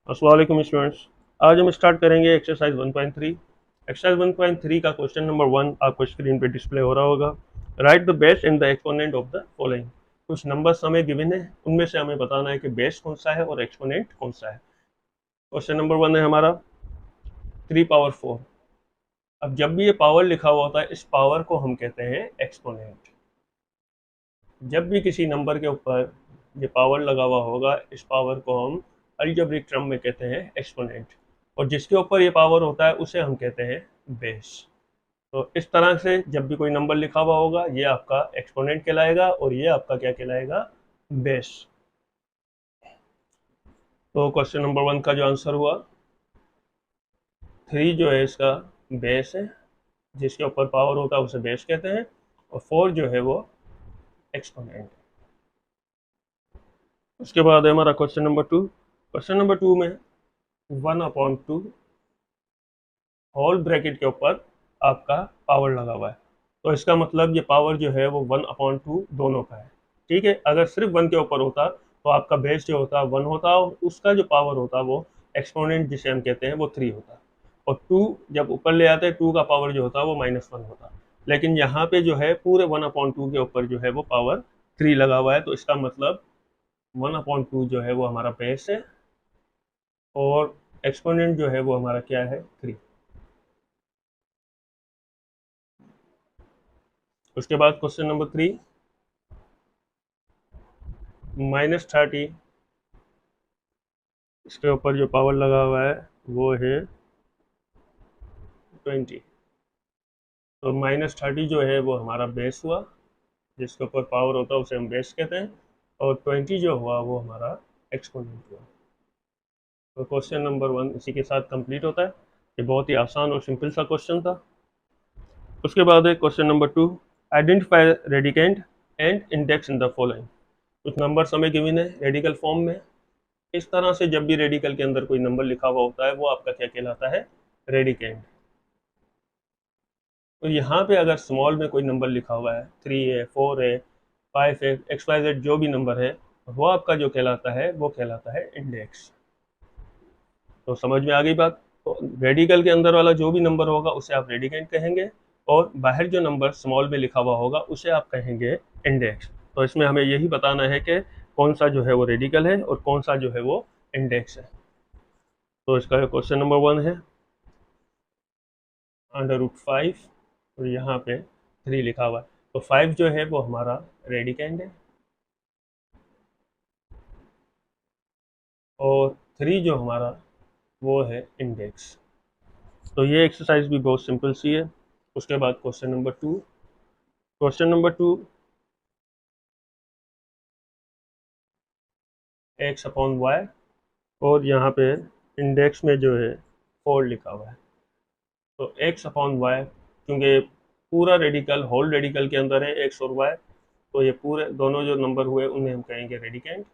अस्सलाम वालेकुम स्टूडेंट्स। आज हम स्टार्ट करेंगे एक्सरसाइज 1.3। एक्सरसाइज 1.3 का क्वेश्चन नंबर 1 आपको स्क्रीन पे डिस्प्ले हो रहा होगा। Right the base and the exponent of the following. कुछ नंबर्स हमें गिवन है, उनमें से हमें बताना है कि बेस कौन सा है और एक्सपोनेंट कौन सा है। क्वेश्चन नंबर 1 है हमारा 3 पावर 4। अब जब भी ये पावर लिखा हुआ होता है, इस पावर को हम कहते हैं एक्सपोनेंट। जब भी किसी नंबर के ऊपर ये पावर लगा हुआ होगा, इस पावर को हम अलजेब्रिक टर्म में कहते हैं एक्सपोनेंट। और जिसके ऊपर ये पावर होता है उसे हम कहते हैं बेस। तो इस तरह से जब भी कोई नंबर लिखा हुआ होगा, ये आपका एक्सपोनेंट कहलाएगा और ये आपका क्या कहलाएगा, बेस। तो क्वेश्चन नंबर 1 का जो आंसर हुआ 3 जो है इसका बेस है, जिसके ऊपर पावर होता है उसे बेस कहते हैं, और 4 जो है वो एक्सपोनेंट। उसके बाद है हमारा क्वेश्चन नंबर 2। क्वेश्चन नंबर 2 में 1/2 होल ब्रैकेट के ऊपर आपका पावर लगा हुआ है। तो इसका मतलब ये पावर जो है वो 1/2 दोनों का है। ठीक है, अगर सिर्फ 1 के ऊपर होता तो आपका बेस जो होता 1 होता और उसका जो पावर होता वो एक्सपोनेंट जिसे हम कहते हैं वो 3 होता। और 2 जब ऊपर ले आते हैं, 2 का पावर जो होता वो -1 होता। लेकिन यहाँ पे जो है पूरे 1/2 के ऊपर जो है वो पावर 3 लगा हुआ है, तो इसका मतलब 1/2 जो है वो हमारा बेस है और एक्सपोनेंट जो है वो हमारा क्या है, 3। उसके बाद क्वेश्चन नंबर 3 -30, इसके ऊपर जो पावर लगा हुआ है वो है 20। तो -30 जो है वो हमारा बेस हुआ, जिसके ऊपर पावर होता है उसे हम बेस कहते हैं, और 20 जो हुआ वो हमारा एक्सपोनेंट हुआ। तो क्वेश्चन नंबर 1 इसी के साथ कंप्लीट होता है। ये बहुत ही आसान और सिंपल सा क्वेश्चन था। उसके बाद है question number 2, identify radicand and index in the following. कुछ नंबर हमें गिवन है रेडिकल फॉर्म में। इस तरह से जब भी रेडिकल के अंदर कोई नंबर लिखा हुआ होता है वो आपका क्या कहलाता है, रेडिकेंट। तो यहाँ पे अगर स्मॉल में कोई नंबर लिखा हुआ है, 3 है, 4 है, 5 है, XYZ जो भी नंबर है, वो आपका जो कहलाता है वो कहलाता है इंडेक्स। तो समझ में आ गई बात। तो रेडिकल के अंदर वाला जो भी नंबर होगा उसे आप रेडिकेंट कहेंगे, और बाहर जो नंबर स्मॉल में लिखा हुआ होगा उसे आप कहेंगे इंडेक्स। तो इसमें हमें यही बताना है कि कौन सा जो है वो रेडिकल है और कौन सा जो है वो इंडेक्स है। तो इसका क्वेश्चन नंबर 1 है √5, और यहाँ पे 3 लिखा हुआ है। तो 5 जो है वो हमारा रेडिकेंड है, और 3 जो हमारा वो है इंडेक्स। तो ये एक्सरसाइज भी बहुत सिंपल सी है। उसके बाद question number 2। Question number 2, x/y, और यहाँ पे इंडेक्स में जो है 4 लिखा हुआ है। तो x/y, क्योंकि पूरा रेडिकल होल रेडिकल के अंदर है x और y, तो ये पूरे दोनों जो नंबर हुए उन्हें हम कहेंगे रेडिकेंट,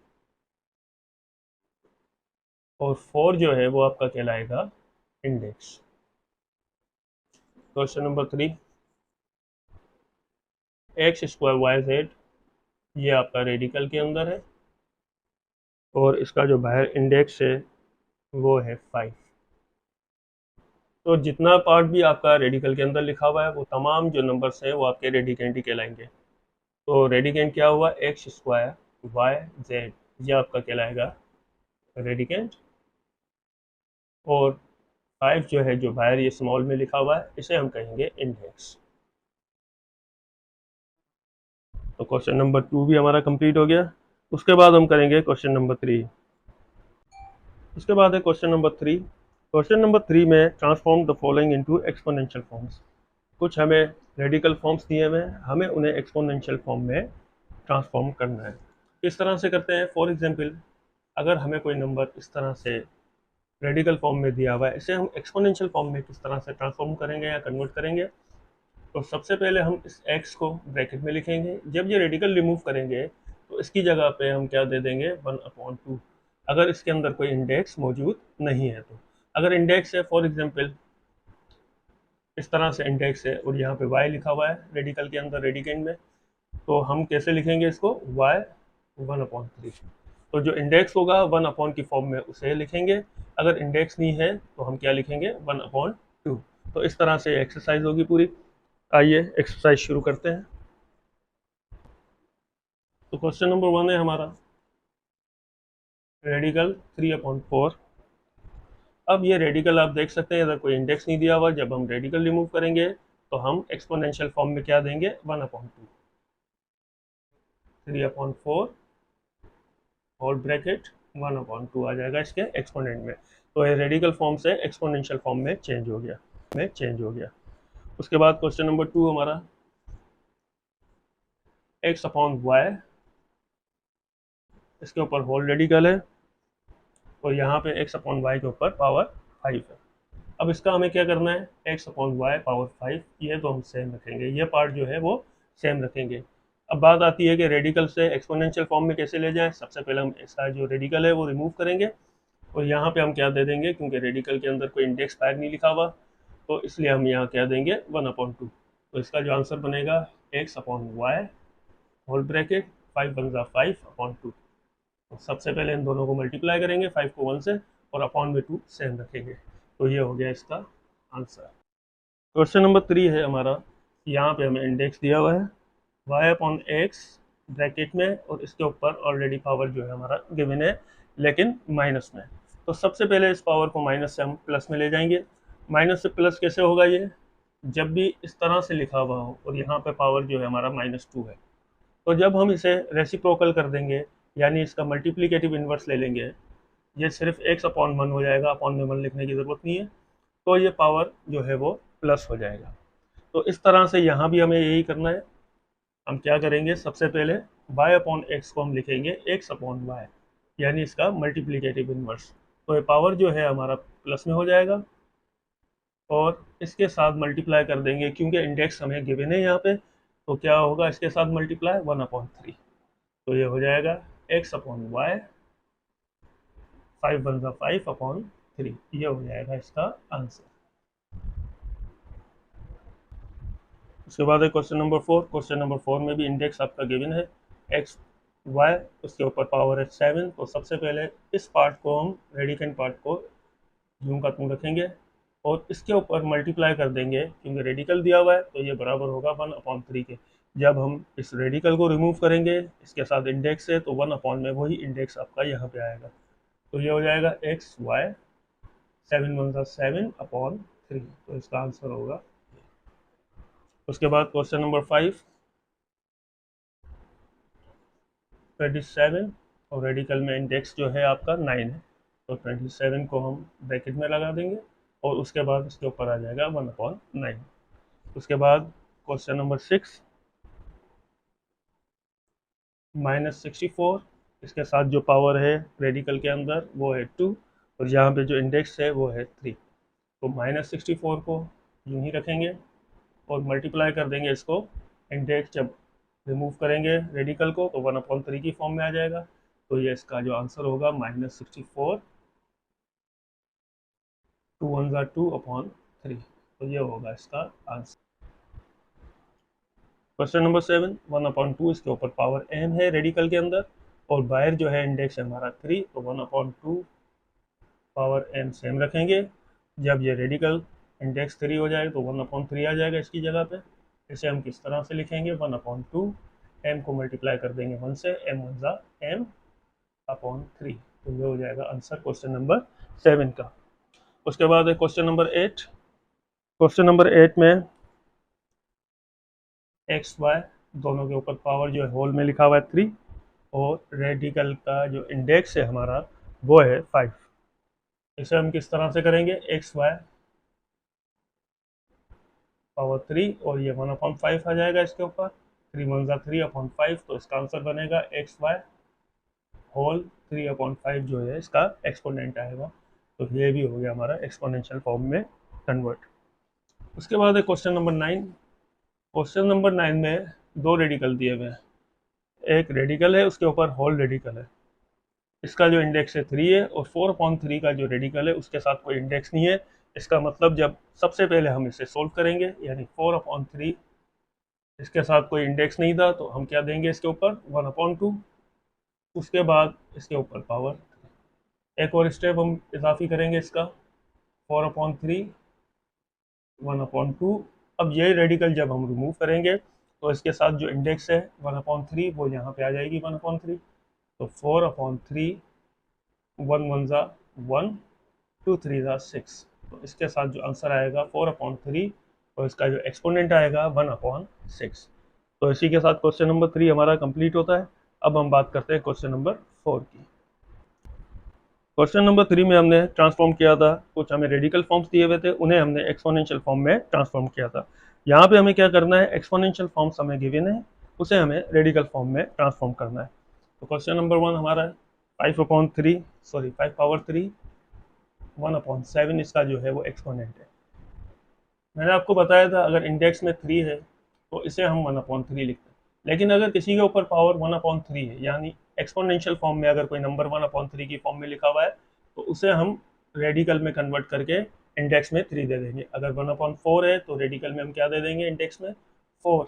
और 4 जो है वो आपका कहलाएगा index. Question number 3, x² y z, ये आपका रेडिकल के अंदर है, और इसका जो बाहर इंडेक्स है वो है 5। तो जितना पार्ट भी आपका रेडिकल के अंदर लिखा हुआ है वो तमाम जो नंबर्स हैं वो आपके रेडिकेंट ही कहलाएंगे। तो रेडिकेंट क्या हुआ, x²y z, ये आपका कहलाएगा रेडिकेंट, और 5 जो है जो बाहर ये स्मॉल में लिखा हुआ है इसे हम कहेंगे इंडेक्स। तो क्वेश्चन नंबर 2 भी हमारा कंप्लीट हो गया। उसके बाद हम करेंगे क्वेश्चन नंबर 3। उसके बाद है क्वेश्चन नंबर 3। क्वेश्चन नंबर 3 में transform the following into exponential forms. कुछ हमें रेडिकल फॉर्म्स दिए हुए हैं, हमें उन्हें एक्सपोनेंशियल फॉर्म में ट्रांसफॉर्म करना है। किस तरह से करते हैं, फॉर एग्जांपल अगर हमें कोई नंबर इस तरह से रेडिकल फॉर्म में दिया हुआ है, इसे हम एक्सपोनेंशियल फॉर्म में किस तरह से ट्रांसफॉर्म करेंगे या कन्वर्ट करेंगे। तो सबसे पहले हम इस x को ब्रैकेट में लिखेंगे। जब ये रेडिकल रिमूव करेंगे तो इसकी जगह पे हम क्या दे देंगे, 1/2, अगर इसके अंदर कोई इंडेक्स मौजूद नहीं है। तो अगर इंडेक्स है, फॉर एग्जांपल इस तरह से इंडेक्स है और यहाँ पे y लिखा हुआ है रेडिकल के अंदर रेडिकेंड में, तो हम कैसे लिखेंगे इसको, y 1/3। तो जो इंडेक्स होगा 1 अपॉन की फॉर्म में उसे लिखेंगे, अगर इंडेक्स नहीं है तो हम क्या लिखेंगे 1/2। तो इस तरह से एक्सरसाइज होगी पूरी। आइए एक्सरसाइज शुरू करते हैं। तो क्वेश्चन नंबर 1 है हमारा रेडिकल 3/4। अब ये रेडिकल आप देख सकते हैं अगर कोई इंडेक्स नहीं दिया हुआ, जब हम रेडिकल रिमूव करेंगे तो हम एक्सपोनेंशियल फॉर्म में क्या देंगे 1/2, 3/4 होल ब्रैकेट 1/2 आ जाएगा इसके एक्सपोनेंट में। तो ये रेडिकल फॉर्म से एक्सपोनेंशियल फॉर्म में चेंज हो गया। उसके बाद क्वेश्चन नंबर 2 हमारा x/y, इसके ऊपर होल रेडिकल है और यहाँ पे x/y के ऊपर पावर 5 है। अब इसका हमें क्या करना है, x/y पावर 5, ये तो हम सेम रखेंगे, ये पार्ट जो है वो सेम रखेंगे। अब बात आती है कि रेडिकल से एक्सपोनेंशियल फॉर्म में कैसे ले जाएं। सबसे पहले हम इसका जो रेडिकल है वो रिमूव करेंगे और यहाँ पे हम क्या दे देंगे, क्योंकि रेडिकल के अंदर कोई इंडेक्स पैर नहीं लिखा हुआ तो इसलिए हम यहाँ क्या देंगे 1/2। तो इसका जो आंसर बनेगा x/y होल ब्रैकेट 5 × 5/2। तो सबसे पहले इन दोनों को मल्टीप्लाई करेंगे, 5 को 1 से और अपॉन में 2 सेम रखेंगे। तो ये हो गया इसका आंसर। क्वेश्चन नंबर 3 है हमारा, यहाँ पे हमें इंडेक्स दिया हुआ है y/x ब्रैकेट में और इसके ऊपर ऑलरेडी पावर जो है हमारा गिवन है लेकिन माइनस में। तो सबसे पहले इस पावर को माइनस से हम प्लस में ले जाएंगे। माइनस से प्लस कैसे होगा, ये जब भी इस तरह से लिखा हुआ हो और यहाँ पे पावर जो है हमारा -2 है, तो जब हम इसे रेसिप्रोकल कर देंगे यानी इसका मल्टीप्लिकेटिव इन्वर्स ले लेंगे, ये सिर्फ x/1 हो जाएगा, अपॉन में 1 लिखने की ज़रूरत नहीं है, तो ये पावर जो है वो प्लस हो जाएगा। तो इस तरह से यहाँ भी हमें यही करना है। हम क्या करेंगे, सबसे पहले y/x को हम लिखेंगे x/y यानी इसका मल्टीप्लिकेटिव इन्वर्स। तो ये पावर जो है हमारा प्लस में हो जाएगा और इसके साथ मल्टीप्लाई कर देंगे, क्योंकि इंडेक्स हमें गिवन है यहाँ पे, तो क्या होगा इसके साथ मल्टीप्लाई 1/3। तो ये हो जाएगा x/y 5 × 5/3, ये हो जाएगा इसका आंसर। उसके बाद है क्वेश्चन नंबर 4। क्वेश्चन नंबर 4 में भी इंडेक्स आपका गिवन है एक्स वाई, उसके ऊपर पावर है 7। तो सबसे पहले इस पार्ट को हम रेडिकेंट पार्ट को यूं का त्यों रखेंगे और इसके ऊपर मल्टीप्लाई कर देंगे, क्योंकि रेडिकल दिया हुआ है तो ये बराबर होगा 1/3 के। जब हम इस रेडिकल को रिमूव करेंगे, इसके साथ इंडेक्स है तो 1 में वही इंडेक्स आपका यहाँ पे आएगा। तो ये हो जाएगा एक्स वाई 7 × 7/3। तो इसका आंसर होगा। उसके बाद क्वेश्चन नंबर 5 27 और रेडिकल में इंडेक्स जो है आपका 9 है, तो 27 को हम ब्रैकेट में लगा देंगे और उसके बाद इसके ऊपर आ जाएगा 1/9। उसके बाद क्वेश्चन नंबर 6 -64, इसके साथ जो पावर है रेडिकल के अंदर वो है 2 और यहाँ पे जो इंडेक्स है वो है 3। तो -64 को यूं ही रखेंगे और मल्टीप्लाई कर देंगे इसको, इंडेक्स जब रिमूव करेंगे रेडिकल को तो 1/3 की फॉर्म में आ जाएगा। तो ये इसका जो आंसर होगा -64 2 1 2/3। तो ये होगा इसका आंसर। क्वेश्चन नंबर 7 1/2, इसके ऊपर पावर m है रेडिकल के अंदर और बाहर जो है इंडेक्स है हमारा 3, तो 1/2 पावर m सेम रखेंगे। जब ये रेडिकल इंडेक्स 3 हो जाए तो 1/3 आ जाएगा इसकी जगह पे। इसे हम किस तरह से लिखेंगे, 1/2 m को मल्टीप्लाई कर देंगे 1 से, m 1 m/3। तो ये हो जाएगा आंसर क्वेश्चन नंबर 7 का। उसके बाद है क्वेश्चन नंबर 8। क्वेश्चन नंबर 8 में एक्स वाई दोनों के ऊपर पावर जो है होल में लिखा हुआ है 3 और रेडिकल का जो इंडेक्स है हमारा वो है 5। इसे हम किस तरह से करेंगे, एक्स वाई पावर 3 और ये 1/5 आ जाएगा इसके ऊपर, 3 1 3/5। तो इसका आंसर बनेगा एक्स वाई होल 3/5 जो है इसका एक्सपोनेंट आएगा। तो ये भी हो गया हमारा एक्सपोनेंशियल फॉर्म में कन्वर्ट। उसके बाद है क्वेश्चन नंबर 9। क्वेश्चन नंबर 9 में दो रेडिकल दिए हुए हैं, एक रेडिकल है उसके ऊपर होल रेडिकल है, इसका जो इंडेक्स है 3 है और 4/3 का जो रेडिकल है उसके साथ कोई इंडेक्स नहीं है। इसका मतलब जब सबसे पहले हम इसे सोल्व करेंगे यानी 4/3, इसके साथ कोई इंडेक्स नहीं था तो हम क्या देंगे इसके ऊपर 1/2। उसके बाद इसके ऊपर पावर, एक और स्टेप हम इजाफी करेंगे इसका, 4/3 1/2। अब ये रेडिकल जब हम रिमूव करेंगे तो इसके साथ जो इंडेक्स है 1/3 वो यहाँ पे आ जाएगी 1/3। तो 4/3 1 1 ज़ा 1 2 3 ज़ा 6। तो इसके साथ जो आंसर आएगा 4/3 और इसका जो एक्सपोनेंट आएगा 1/6। तो इसी के साथ क्वेश्चन नंबर 3 हमारा कंप्लीट होता है। अब हम बात करते हैं क्वेश्चन नंबर 4 की। क्वेश्चन नंबर 3 में हमने ट्रांसफॉर्म किया था, कुछ हमें रेडिकल फॉर्म्स दिए हुए थे, उन्हें हमने एक्सपोनेंशियल फॉर्म में ट्रांसफॉर्म किया था। यहाँ पे हमें क्या करना है, एक्सपोनेंशियल फॉर्म्स हमें गिवन है, उसे हमें रेडिकल फॉर्म में ट्रांसफॉर्म करना है। तो क्वेश्चन नंबर 1 हमारा है 5/3 1/7 इसका जो है वो एक्सपोनेंट है। मैंने आपको बताया था अगर इंडेक्स में 3 है तो इसे हम 1/3 लिखते हैं, लेकिन अगर किसी के ऊपर पावर 1/3 है, यानी एक्सपोनेंशियल फॉर्म में अगर कोई नंबर 1/3 की फॉर्म में लिखा हुआ है तो उसे हम रेडिकल में कन्वर्ट करके इंडेक्स में 3 दे देंगे। अगर 1/4 है तो रेडिकल में हम क्या दे देंगे, इंडेक्स में 4।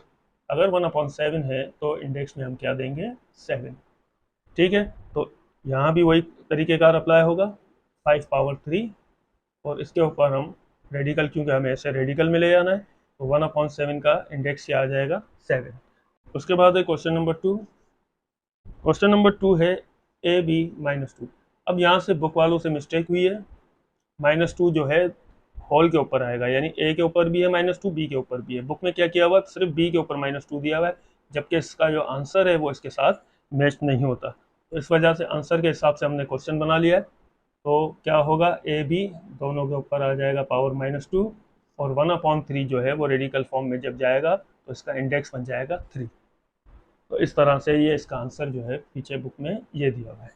अगर 1/7 है तो इंडेक्स में हम क्या देंगे, 7। ठीक है, तो यहाँ भी वही तरीक़ेकार अप्लाई होगा, 5/3 और इसके ऊपर हम रेडिकल, क्योंकि हमें ऐसे रेडिकल में ले जाना है, तो 1/7 का इंडेक्स क्या आ जाएगा, 7। उसके बाद है क्वेश्चन नंबर 2। क्वेश्चन नंबर 2 है AB-2। अब यहाँ से बुक वालों से मिस्टेक हुई है, -2 जो है होल के ऊपर आएगा, यानी ए के ऊपर भी है -2, बी के ऊपर भी है। बुक में क्या किया हुआ, सिर्फ बी के ऊपर -2 दिया हुआ है, जबकि इसका जो आंसर है वो इसके साथ मैच नहीं होता। तो इस वजह से आंसर के हिसाब से हमने क्वेश्चन बना लिया है। तो क्या होगा, ए बी दोनों के ऊपर आ जाएगा पावर -2 और 1/3 जो है वो रेडिकल फॉर्म में जब जाएगा तो इसका इंडेक्स बन जाएगा 3। तो इस तरह से ये इसका आंसर जो है पीछे बुक में ये दिया हुआ है।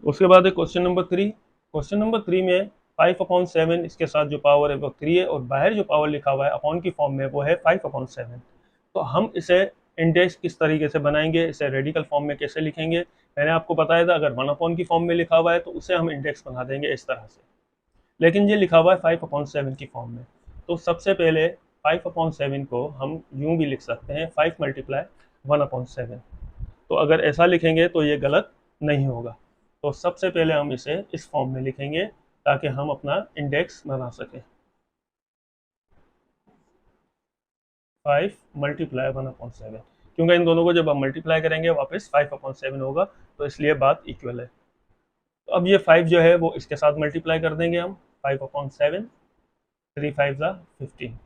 उसके बाद है क्वेश्चन नंबर 3। क्वेश्चन नंबर 3 में 5/7 इसके साथ जो पावर है वो 3 है और बाहर जो पावर लिखा हुआ है अपॉन की फॉर्म में वो है 5/7। तो हम इसे इंडेक्स किस तरीके से बनाएंगे, इसे रेडिकल फॉर्म में कैसे लिखेंगे। मैंने आपको बताया था अगर 1 की फॉर्म में लिखा हुआ है तो उसे हम इंडेक्स बना देंगे इस तरह से, लेकिन ये लिखा हुआ है 5/7 की फॉर्म में। तो सबसे पहले 5/7 को हम यूं भी लिख सकते हैं 5 × 1/7। तो अगर ऐसा लिखेंगे तो ये गलत नहीं होगा। तो सबसे पहले हम इसे इस फॉर्म में लिखेंगे ताकि हम अपना इंडेक्स बना सकें। 5 × 1/7, क्योंकि इन दोनों को जब हम मल्टीप्लाई करेंगे वापस 5/7 होगा, तो इसलिए बात इक्वल है। तो अब ये 5 जो है वो इसके साथ मल्टीप्लाई कर देंगे हम, 5/7 3 5 ज़ा 15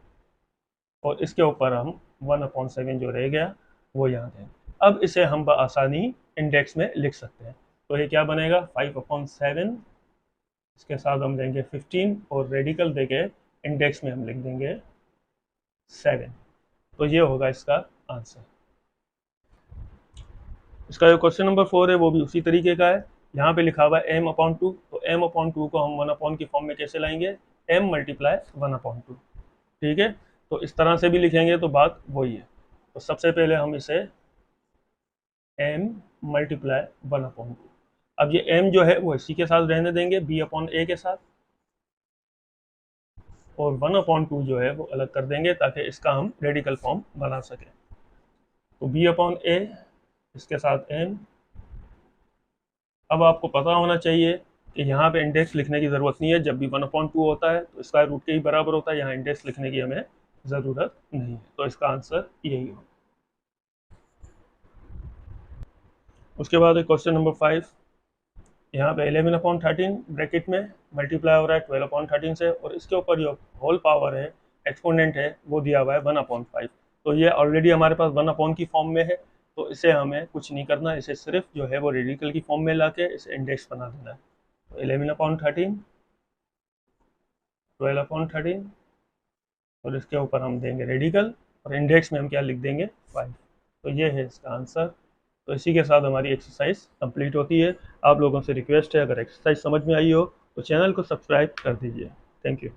और इसके ऊपर हम 1/7 जो रह गया वो यहाँ दें। अब इसे हम बआसानी इंडेक्स में लिख सकते हैं। तो ये क्या बनेगा, 5/7 इसके साथ हम देंगे 15 और रेडिकल देके इंडेक्स में हम लिख देंगे 7। तो ये होगा इसका आंसर। इसका जो क्वेश्चन नंबर 4 है वो भी उसी तरीके का है। यहाँ पे लिखा हुआ है m/2। तो m/2 को हम 1 की फॉर्म में कैसे लाएंगे, m × 1/2। ठीक है, तो इस तरह से भी लिखेंगे तो बात वही है। तो सबसे पहले हम इसे m × 1/2, अब ये m जो है वो इसी के साथ रहने देंगे b/a के साथ, और 1/2 जो है वो अलग कर देंगे ताकि इसका हम रेडिकल फॉर्म बना सकें। तो b/a इसके साथ m। अब आपको पता होना चाहिए कि यहाँ पे इंडेक्स लिखने की ज़रूरत नहीं है, जब भी 1/2 होता है तो स्क्वायर रूट के ही बराबर होता है, यहाँ इंडेक्स लिखने की हमें ज़रूरत नहीं है। तो इसका आंसर यही होगा। उसके बाद क्वेश्चन नंबर 5। यहाँ पे 11/13 ब्रैकेट में मल्टीप्लाई हो रहा है 12/13 से, और इसके ऊपर जो होल पावर है, एक्सपोनेंट है, वो दिया हुआ है 1/5। तो ये ऑलरेडी हमारे पास 1 की फॉर्म में है, तो इसे हमें कुछ नहीं करना, इसे सिर्फ जो है वो रेडिकल की फॉर्म में लाके इसे इंडेक्स बना देना है। तो 11/13 12/13 और इसके ऊपर हम देंगे रेडिकल और इंडेक्स में हम क्या लिख देंगे, 5। तो ये है इसका आंसर। तो इसी के साथ हमारी एक्सरसाइज कंप्लीट होती है। आप लोगों से रिक्वेस्ट है, अगर एक्सरसाइज समझ में आई हो तो चैनल को सब्सक्राइब कर दीजिए। Thank you.